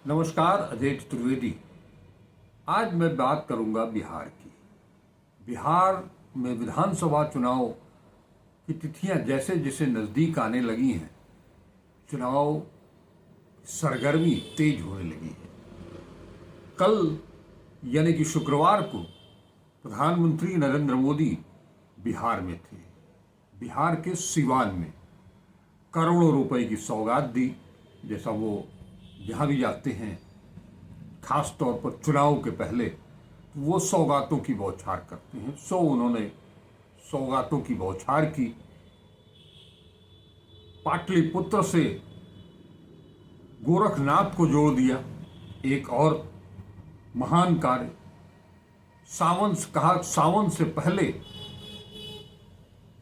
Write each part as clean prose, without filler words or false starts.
नमस्कार, अजय चतुर्वेदी। आज मैं बात करूंगा बिहार की। बिहार में विधानसभा चुनाव की तिथियां जैसे जैसे नज़दीक आने लगी हैं, चुनाव सरगर्मी तेज होने लगी है। कल यानी कि शुक्रवार को प्रधानमंत्री नरेंद्र मोदी बिहार में थे। बिहार के सिवान में करोड़ों रुपए की सौगात दी। जैसा वो जहाँ भी जाते हैं, खास तौर पर चुनाव के पहले वो सौगातों की बौछार करते हैं। उन्होंने सौगातों की बौछार की। पाटलिपुत्र से गोरखनाथ को जोड़ दिया। एक और महान कार्य। सावन से पहले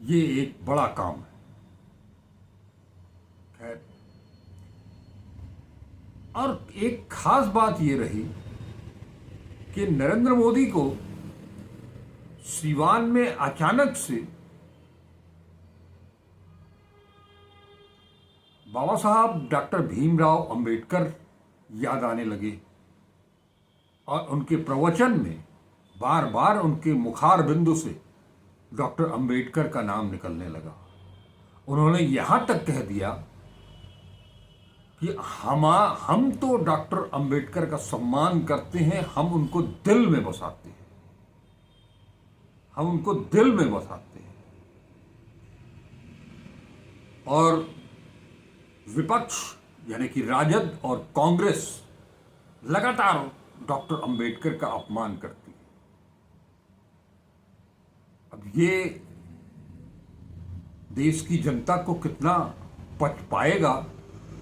ये एक बड़ा काम है। खैर, और एक खास बात ये रही कि नरेंद्र मोदी को सीवान में अचानक से बाबा साहब डॉक्टर भीमराव अंबेडकर याद आने लगे और उनके प्रवचन में बार बार उनके मुखार बिंदु से डॉक्टर अंबेडकर का नाम निकलने लगा। उन्होंने यहां तक कह दिया कि हम तो डॉक्टर अंबेडकर का सम्मान करते हैं, हम उनको दिल में बसाते हैं, हम उनको दिल में बसाते हैं। और विपक्ष यानी कि राजद और कांग्रेस लगातार डॉक्टर अंबेडकर का अपमान करती है। अब ये देश की जनता को कितना पच पाएगा,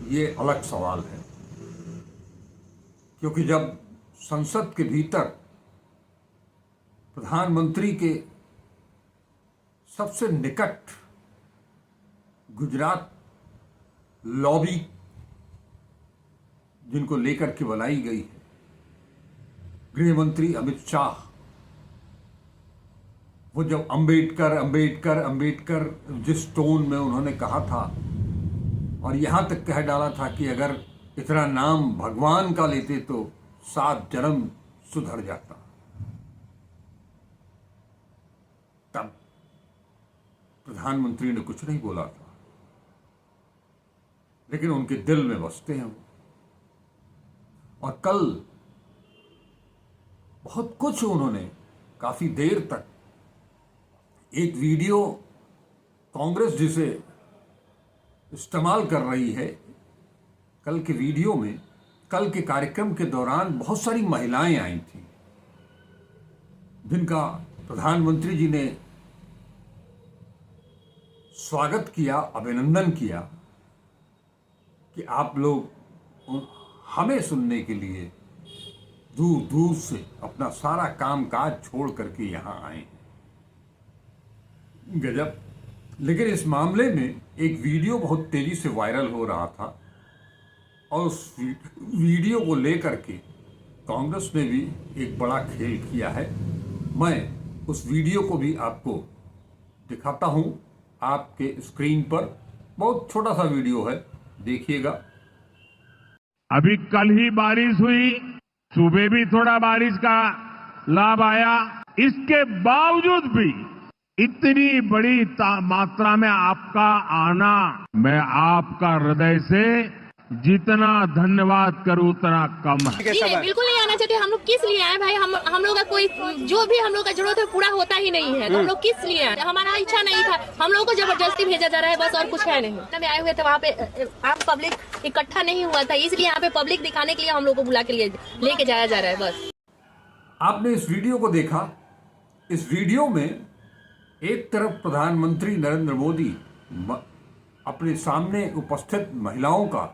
ये अलग सवाल है। क्योंकि जब संसद के भीतर प्रधानमंत्री के सबसे निकट गुजरात लॉबी जिनको लेकर के बनाई गई है, गृह मंत्री अमित शाह, वो जब अंबेडकर अंबेडकर अंबेडकर जिस टोन में उन्होंने कहा था और यहां तक कह डाला था कि अगर इतना नाम भगवान का लेते तो 7 जन्म सुधर जाता, तब प्रधानमंत्री ने कुछ नहीं बोला था। लेकिन उनके दिल में बसते हैं वो। और कल बहुत कुछ उन्होंने काफी देर तक एक वीडियो कांग्रेस जिसे इस्तेमाल कर रही है, कल के वीडियो में, कल के कार्यक्रम के दौरान बहुत सारी महिलाएं आई थी जिनका प्रधानमंत्री जी ने स्वागत किया, अभिनंदन किया कि आप लोग हमें सुनने के लिए दूर दूर से अपना सारा कामकाज छोड़ करके यहां आए हैं। गजब। लेकिन इस मामले में एक वीडियो बहुत तेजी से वायरल हो रहा था और उस वीडियो को लेकर के कांग्रेस ने भी एक बड़ा खेल किया है। मैं उस वीडियो को भी आपको दिखाता हूं आपके स्क्रीन पर। बहुत छोटा सा वीडियो है, देखिएगा। अभी कल ही बारिश हुई, सुबह भी थोड़ा बारिश का लाभ आया। इसके बावजूद भी इतनी बड़ी मात्रा में आपका आना, मैं आपका हृदय से जितना धन्यवाद करूं उतना कम है। नहीं, बिल्कुल नहीं आना चाहिए। हम लोग किस लिए आए भाई? हम लोग का कोई जो भी हम लोग का जरूरत है पूरा होता ही नहीं है, तो हम लोग किस लिए आए? हमारा इच्छा नहीं था, हम लोगों को जबरदस्ती भेजा जा रहा है, बस और कुछ है नहीं। तब आए हुए थे वहाँ पे, आप पब्लिक इकट्ठा नहीं हुआ था, इसलिए यहाँ पे पब्लिक दिखाने के लिए हम लोग को बुला के लिए लेके जाया जा रहा है बस। आपने इस वीडियो को देखा। इस वीडियो में एक तरफ प्रधानमंत्री नरेंद्र मोदी अपने सामने उपस्थित महिलाओं का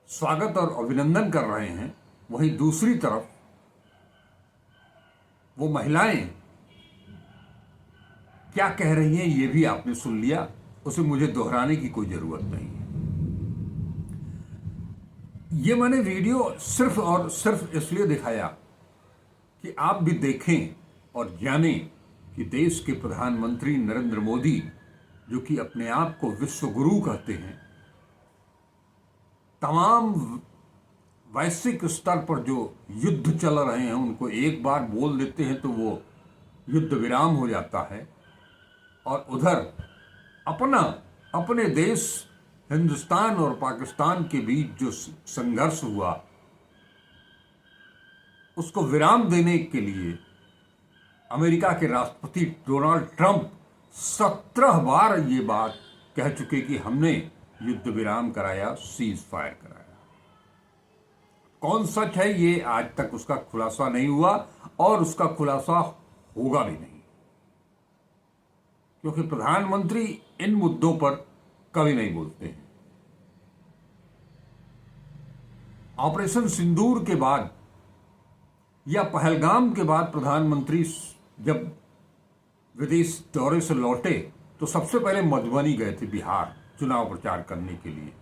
स्वागत और अभिनंदन कर रहे हैं, वहीं दूसरी तरफ वो महिलाएं क्या कह रही हैं ये भी आपने सुन लिया। उसे मुझे दोहराने की कोई जरूरत नहीं है। ये मैंने वीडियो सिर्फ और सिर्फ इसलिए दिखाया कि आप भी देखें और जानें कि देश के प्रधानमंत्री नरेंद्र मोदी, जो कि अपने आप को विश्व गुरु कहते हैं, तमाम वैश्विक स्तर पर जो युद्ध चल रहे हैं उनको एक बार बोल देते हैं तो वो युद्ध विराम हो जाता है, और उधर अपने देश हिंदुस्तान और पाकिस्तान के बीच जो संघर्ष हुआ उसको विराम देने के लिए अमेरिका के राष्ट्रपति डोनाल्ड ट्रंप 17 बार ये बात कह चुके कि हमने युद्ध विराम कराया, सीज फायर कराया। कौन सच है ये आज तक उसका खुलासा नहीं हुआ और उसका खुलासा होगा भी नहीं, क्योंकि प्रधानमंत्री इन मुद्दों पर कभी नहीं बोलते हैं। ऑपरेशन सिंदूर के बाद या पहलगाम के बाद प्रधानमंत्री जब विदेश दौरे से लौटे तो सबसे पहले मधुबनी गए थे, बिहार, चुनाव प्रचार करने के लिए।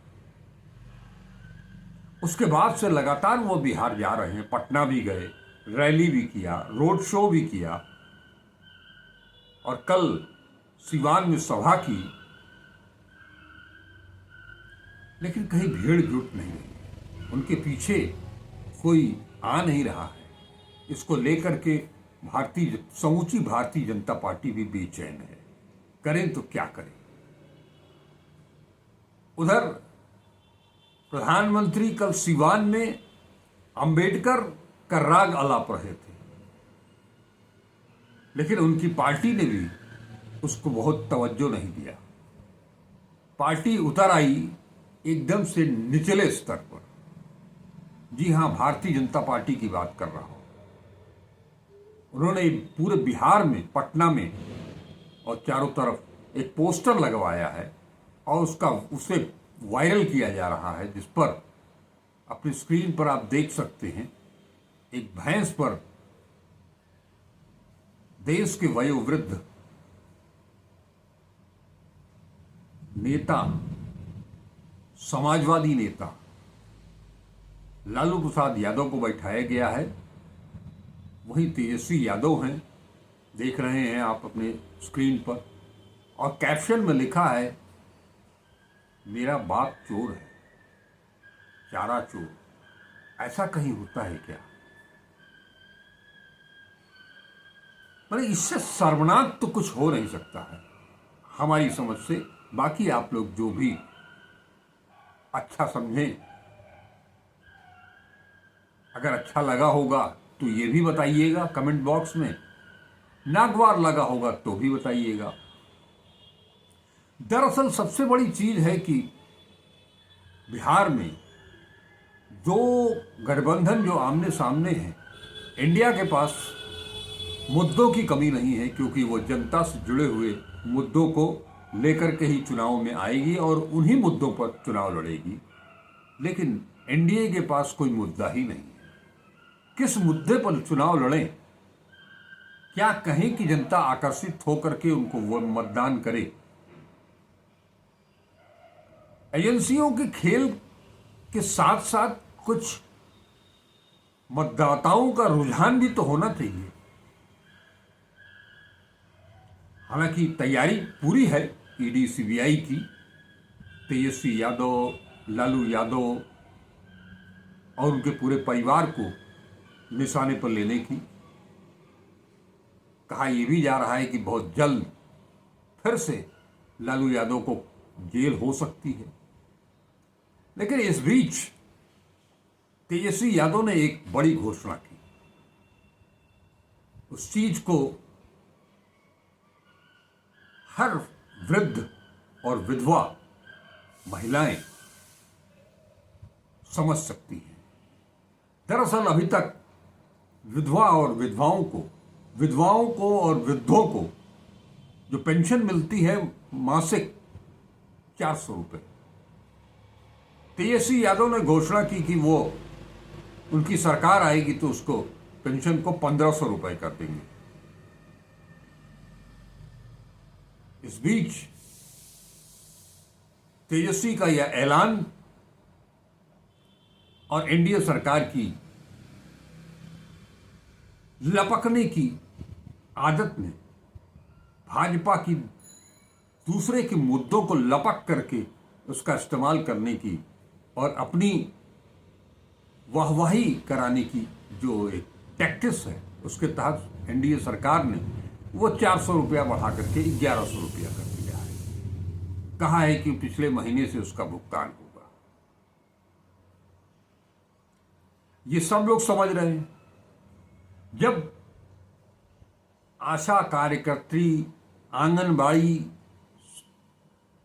उसके बाद से लगातार वो बिहार जा रहे हैं, पटना भी गए, रैली भी किया, रोड शो भी किया, और कल सिवान में सभा की, लेकिन कहीं भीड़ जुट नहीं रही, उनके पीछे कोई आ नहीं रहा है। इसको लेकर के समूची भारतीय जनता पार्टी भी बेचैन है, करें तो क्या करें। उधर प्रधानमंत्री कल सिवान में अंबेडकर का राग आलाप रहे थे, लेकिन उनकी पार्टी ने भी उसको बहुत तवज्जो नहीं दिया। पार्टी उतर आई एकदम से निचले स्तर पर। जी हां, भारतीय जनता पार्टी की बात कर रहा हूं। उन्होंने पूरे बिहार में, पटना में और चारों तरफ एक पोस्टर लगवाया है और उसे वायरल किया जा रहा है, जिस पर अपनी स्क्रीन पर आप देख सकते हैं एक भैंस पर देश के वयोवृद्ध नेता, समाजवादी नेता लालू प्रसाद यादव को बैठाया गया है। वहीं तेजस्वी यादव हैं, देख रहे हैं आप अपने स्क्रीन पर, और कैप्शन में लिखा है, मेरा बाप चोर है, चारा चोर। ऐसा कहीं होता है क्या? मतलब इससे सर्वनाक तो कुछ हो नहीं सकता है हमारी समझ से। बाकी आप लोग जो भी अच्छा समझें, अगर अच्छा लगा होगा तो ये भी बताइएगा कमेंट बॉक्स में, नागवार लगा होगा तो भी बताइएगा। दरअसल सबसे बड़ी चीज है कि बिहार में दो गठबंधन जो आमने सामने हैं, इंडिया के पास मुद्दों की कमी नहीं है, क्योंकि वो जनता से जुड़े हुए मुद्दों को लेकर के ही चुनाव में आएगी और उन्हीं मुद्दों पर चुनाव लड़ेगी। लेकिन एनडीए के पास कोई मुद्दा ही नहीं है। किस मुद्दे पर चुनाव लड़ें? क्या कहें कि जनता आकर्षित होकर के उनको वो मतदान करे? एजेंसियों के खेल के साथ साथ कुछ मतदाताओं का रुझान भी तो होना चाहिए। हालांकि तैयारी पूरी है ईडी सीबीआई की, तेजस्वी यादव, लालू यादव और उनके पूरे परिवार को निशाने पर लेने की। कहा यह भी जा रहा है कि बहुत जल्द फिर से लालू यादव को जेल हो सकती है। लेकिन इस बीच तेजस्वी यादव ने एक बड़ी घोषणा की। उस चीज को हर वृद्ध और विधवा महिलाएं समझ सकती हैं। दरअसल अभी तक विधवाओं को और वृद्धों को जो पेंशन मिलती है मासिक 400 रुपए, तेजस्वी यादव ने घोषणा की कि वो उनकी सरकार आएगी तो उसको पेंशन को 1500 रुपए कर देंगे। इस बीच तेजस्वी का यह ऐलान और एनडीए सरकार की लपकने की आदत ने भाजपा की दूसरे के मुद्दों को लपक करके उसका इस्तेमाल करने की और अपनी वाहवाही कराने की जो एक टैक्टिस है, उसके तहत एनडीए सरकार ने वो 400 रुपया बढ़ा करके 1100 रुपया कर दिया है। कहा है कि पिछले महीने से उसका भुगतान होगा। ये सब लोग समझ रहे हैं। जब आशा कार्यकर्त्री, आंगनबाड़ी,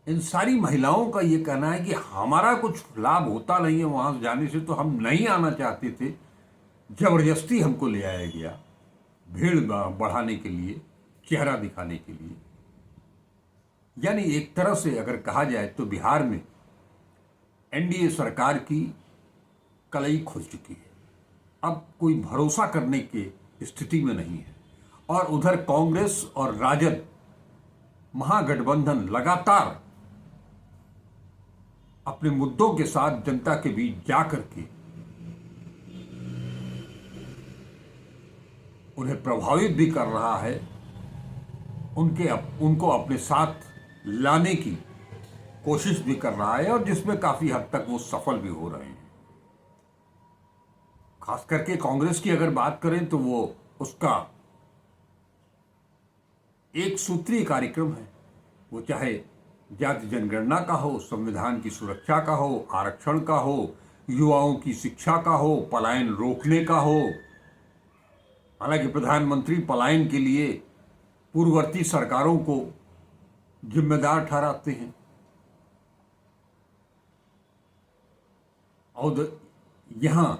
इन सारी महिलाओं का ये कहना है कि हमारा कुछ लाभ होता नहीं है वहां जाने से, तो हम नहीं आना चाहते थे, जबरदस्ती हमको ले आया गया भीड़ बढ़ाने के लिए, चेहरा दिखाने के लिए। यानी एक तरह से अगर कहा जाए तो बिहार में एनडीए सरकार की कलई खुल चुकी है। अब कोई भरोसा करने की स्थिति में नहीं है। और उधर कांग्रेस और राजद महागठबंधन लगातार अपने मुद्दों के साथ जनता के बीच जाकर के उन्हें प्रभावित भी कर रहा है, उनको अपने साथ लाने की कोशिश भी कर रहा है, और जिसमें काफी हद तक वो सफल भी हो रहे हैं। खास करके कांग्रेस की अगर बात करें तो वो उसका एक सूत्रीय कार्यक्रम है। वो चाहे जाति जनगणना का हो, संविधान की सुरक्षा का हो, आरक्षण का हो, युवाओं की शिक्षा का हो, पलायन रोकने का हो। हालांकि प्रधानमंत्री पलायन के लिए पूर्ववर्ती सरकारों को जिम्मेदार ठहराते हैं। और यहां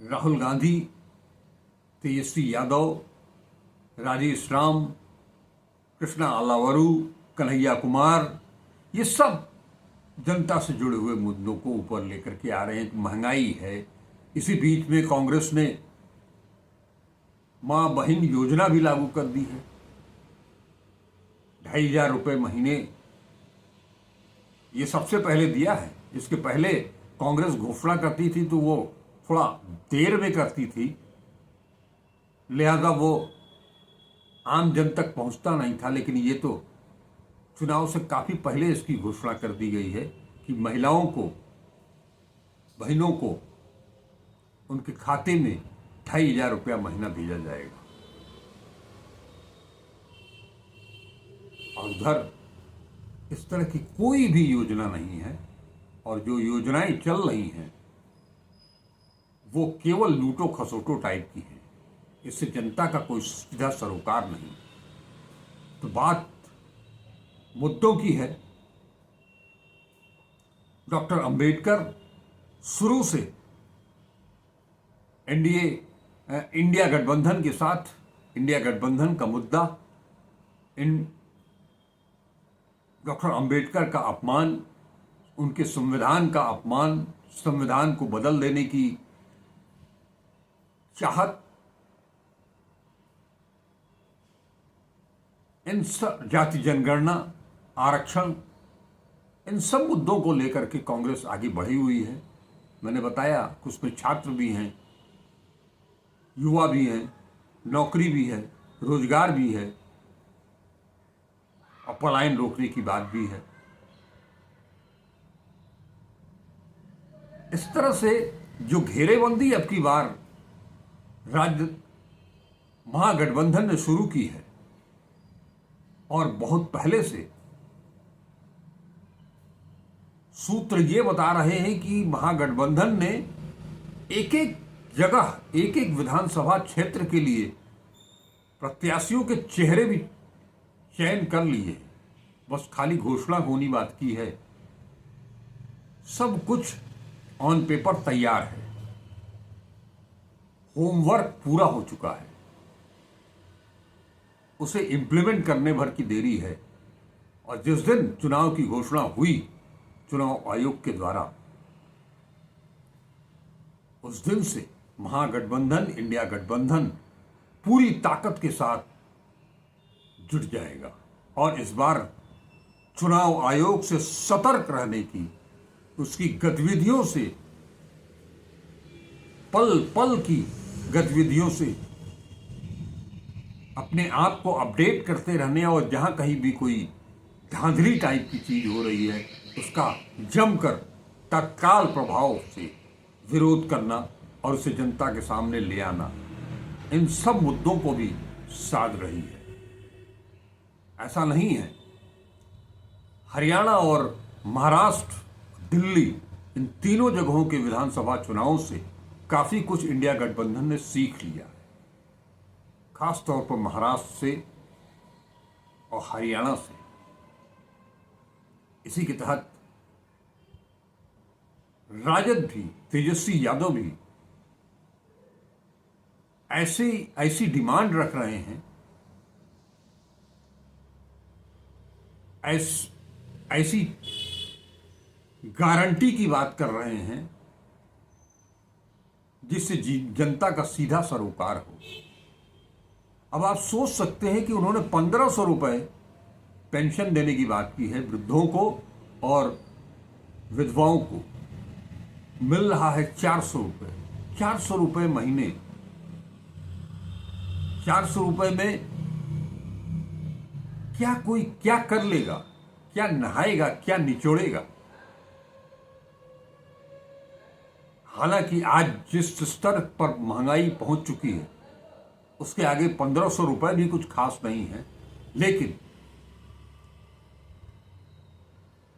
राहुल गांधी, तेजस्वी यादव, राजेश राम, कृष्णा अलावरू, कन्हैया कुमार, ये सब जनता से जुड़े हुए मुद्दों को ऊपर लेकर के आ रहे हैं। महंगाई है, इसी बीच में कांग्रेस ने मां बहन योजना भी लागू कर दी है। 2,500 रुपये महीने ये सबसे पहले दिया है। इसके पहले कांग्रेस घोषणा करती थी तो वो थोड़ा देर में करती थी, लिहाजा वो आम जन तक पहुंचता नहीं था। लेकिन ये तो चुनाव से काफी पहले इसकी घोषणा कर दी गई है कि महिलाओं को, बहनों को उनके खाते में 2,500 रुपया महीना भेजा जाएगा। और उधर इस तरह की कोई भी योजना नहीं है, और जो योजनाएं चल रही हैं वो केवल लूटो खसोटो टाइप की हैं। इससे जनता का कोई सीधा सरोकार नहीं। तो बात मुद्दों की है। डॉक्टर अंबेडकर शुरू से इंडिया गठबंधन के साथ, इंडिया गठबंधन का मुद्दा डॉक्टर अंबेडकर का अपमान, उनके संविधान का अपमान, संविधान को बदल देने की चाहत, इन सब, जाति जनगणना, आरक्षण, इन सब मुद्दों को लेकर के कांग्रेस आगे बढ़ी हुई है। मैंने बताया कि उसमें छात्र भी हैं, युवा भी हैं, नौकरी भी है, रोजगार भी है, और पलायन रोकने की बात भी है। इस तरह से जो घेरेबंदी अब की बार राज्य महागठबंधन ने शुरू की है, और बहुत पहले से सूत्र ये बता रहे हैं कि महागठबंधन ने एक एक जगह, एक एक विधानसभा क्षेत्र के लिए प्रत्याशियों के चेहरे भी चयन कर लिए। बस खाली घोषणा होनी बात की है। सब कुछ ऑन पेपर तैयार है, होमवर्क पूरा हो चुका है, उसे इंप्लीमेंट करने भर की देरी है। और जिस दिन चुनाव की घोषणा हुई चुनाव आयोग के द्वारा, उस दिन से महागठबंधन, इंडिया गठबंधन पूरी ताकत के साथ जुट जाएगा। और इस बार चुनाव आयोग से सतर्क रहने की, उसकी गतिविधियों से, पल पल की गतिविधियों से अपने आप को अपडेट करते रहने, और जहां कहीं भी कोई धांधली टाइप की चीज हो रही है उसका जमकर तत्काल प्रभाव से विरोध करना और उसे जनता के सामने ले आना, इन सब मुद्दों को भी साध रही है। ऐसा नहीं है, हरियाणा और महाराष्ट्र, दिल्ली, इन तीनों जगहों के विधानसभा चुनावों से काफी कुछ इंडिया गठबंधन ने सीख लिया है, खास तौर पर महाराष्ट्र से और हरियाणा से। इसी के तहत राजद भी, तेजस्वी यादव भी ऐसी डिमांड रख रहे हैं, ऐसी गारंटी की बात कर रहे हैं जिससे जनता का सीधा सरोकार हो। अब आप सोच सकते हैं कि उन्होंने 1500 रुपए पेंशन देने की बात की है वृद्धों को, और विधवाओं को मिल रहा है 400 रुपए। 400 रुपए महीने, 400 रुपए में क्या कोई क्या कर लेगा, क्या नहाएगा, क्या निचोड़ेगा। हालांकि आज जिस स्तर पर महंगाई पहुंच चुकी है उसके आगे 1500 रुपए भी कुछ खास नहीं है, लेकिन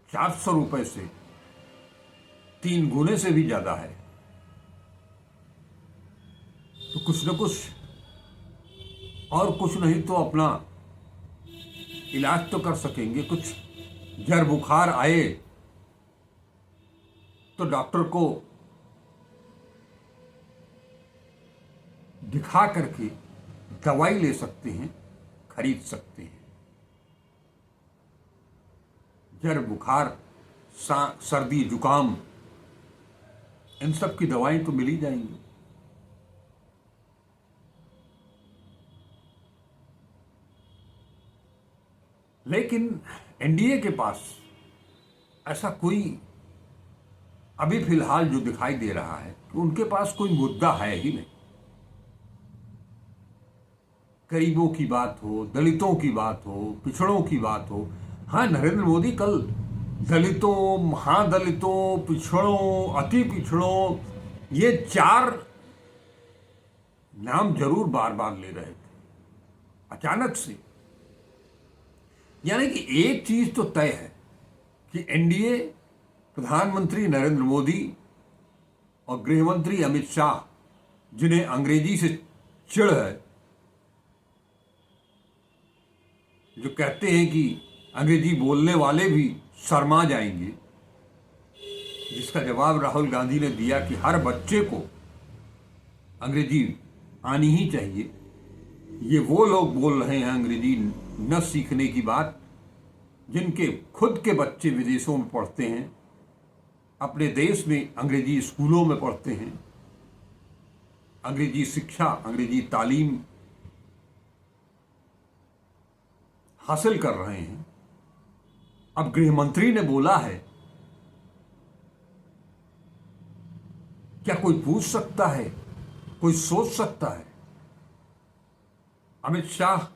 400 रुपए से 3 गुने से भी ज्यादा है। तो कुछ न कुछ, और कुछ नहीं तो अपना इलाज तो कर सकेंगे। कुछ जर बुखार आए तो डॉक्टर को दिखा करके दवाई ले सकते हैं, खरीद सकते हैं। जर बुखार, सर्दी, जुकाम, इन सब की दवाएं तो मिल ही जाएंगी। लेकिन एनडीए के पास ऐसा कोई अभी फिलहाल जो दिखाई दे रहा है कि उनके पास कोई मुद्दा है ही नहीं। गरीबों की बात हो, दलितों की बात हो, पिछड़ों की बात हो। हाँ, नरेंद्र मोदी कल दलितों, महादलितों, पिछड़ों, अति पिछड़ों, ये 4 नाम जरूर बार बार ले रहे थे अचानक से। यानी कि एक चीज तो तय है कि एनडीए, प्रधानमंत्री नरेंद्र मोदी और गृहमंत्री अमित शाह, जिन्हें अंग्रेजी से चिढ़ है, जो कहते हैं कि अंग्रेजी बोलने वाले भी शर्मा जाएंगे, जिसका जवाब राहुल गांधी ने दिया कि हर बच्चे को अंग्रेजी आनी ही चाहिए। ये वो लोग बोल रहे हैं अंग्रेजी न सीखने की बात जिनके खुद के बच्चे विदेशों में पढ़ते हैं, अपने देश में अंग्रेजी स्कूलों में पढ़ते हैं, अंग्रेजी शिक्षा, अंग्रेजी तालीम हासिल कर रहे हैं। अब गृहमंत्री ने बोला है, क्या कोई पूछ सकता है, कोई सोच सकता है अमित शाह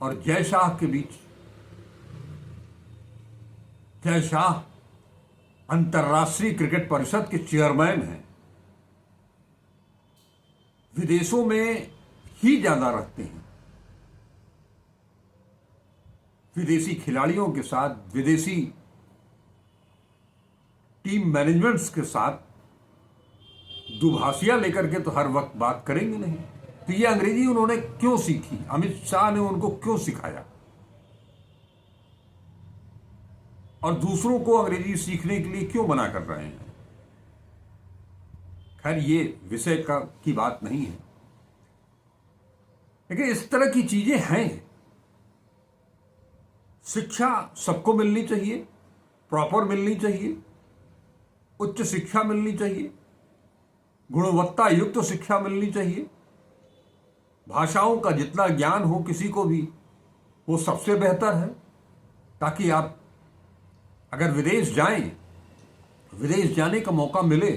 और जय शाह के बीच? जय शाह अंतर्राष्ट्रीय क्रिकेट परिषद के चेयरमैन हैं, विदेशों में ही ज्यादा रहते हैं, विदेशी खिलाड़ियों के साथ, विदेशी टीम मैनेजमेंट्स के साथ दुभाषिया लेकर के तो हर वक्त बात करेंगे नहीं। तो ये अंग्रेजी उन्होंने क्यों सीखी? अमित शाह ने उनको क्यों सिखाया? और दूसरों को अंग्रेजी सीखने के लिए क्यों मना कर रहे हैं? खैर, ये विषय की बात नहीं है, लेकिन इस तरह की चीजें हैं। शिक्षा सबको मिलनी चाहिए, प्रॉपर मिलनी चाहिए, उच्च शिक्षा मिलनी चाहिए, गुणवत्ता युक्त शिक्षा मिलनी चाहिए। भाषाओं का जितना ज्ञान हो किसी को भी, वो सबसे बेहतर है, ताकि आप अगर विदेश जाएं, विदेश जाने का मौका मिले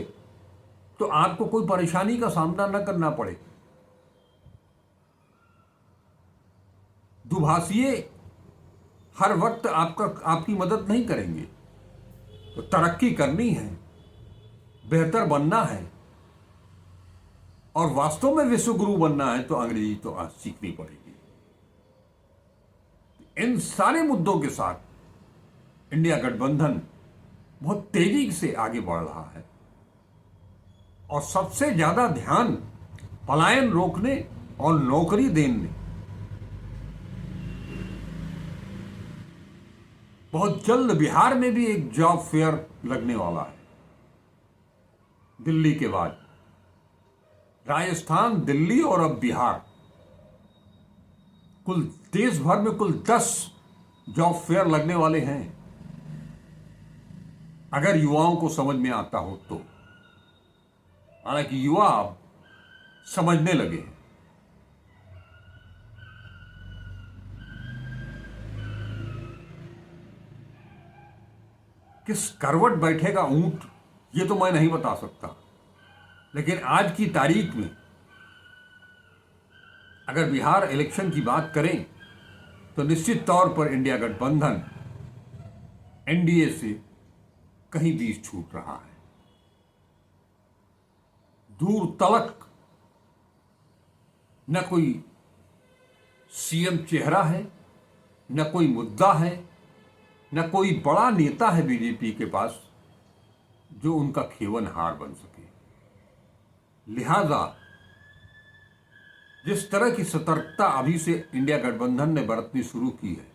तो आपको कोई परेशानी का सामना न करना पड़े। दुभाषिये हर वक्त आपकी मदद नहीं करेंगे। तो तरक्की करनी है, बेहतर बनना है और वास्तव में विश्व गुरु बनना है तो अंग्रेजी तो आज सीखनी पड़ेगी। इन सारे मुद्दों के साथ इंडिया गठबंधन बहुत तेजी से आगे बढ़ रहा है और सबसे ज्यादा ध्यान पलायन रोकने और नौकरी देने, बहुत जल्द बिहार में भी एक जॉब फेयर लगने वाला है। दिल्ली के बाद राजस्थान, दिल्ली और अब बिहार, कुल देश भर में कुल 10 जॉब फेयर लगने वाले हैं, अगर युवाओं को समझ में आता हो तो। हालांकि युवा अब समझने लगे हैं। किस करवट बैठेगा ऊंट ये तो मैं नहीं बता सकता, लेकिन आज की तारीख में अगर बिहार इलेक्शन की बात करें तो निश्चित तौर पर इंडिया गठबंधन एनडीए से कहीं बीच छूट रहा है। दूर तलक न कोई सीएम चेहरा है, न कोई मुद्दा है, न कोई बड़ा नेता है बीजेपी के पास जो उनका खेवनहार बन सके। लिहाजा जिस तरह की सतर्कता अभी से इंडिया गठबंधन ने बरतनी शुरू की है,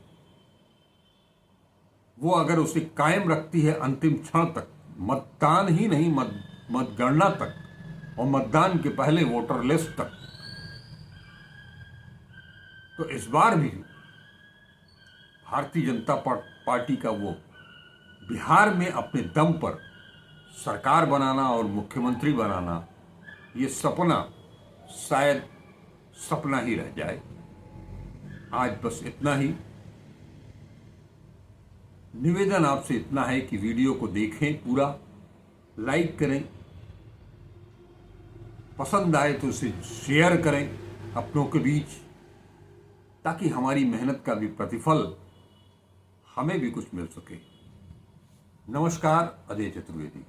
वो अगर उसे कायम रखती है अंतिम क्षण तक, मतदान ही नहीं मतगणना तक और मतदान के पहले वोटर लिस्ट तक, तो इस बार भी भारतीय जनता पार्टी का वो बिहार में अपने दम पर सरकार बनाना और मुख्यमंत्री बनाना, ये सपना शायद सपना ही रह जाए। आज बस इतना ही। निवेदन आपसे इतना है कि वीडियो को देखें पूरा, लाइक करें, पसंद आए तो उसे शेयर करें अपनों के बीच, ताकि हमारी मेहनत का भी प्रतिफल हमें भी कुछ मिल सके। नमस्कार, अजय चतुर्वेदी।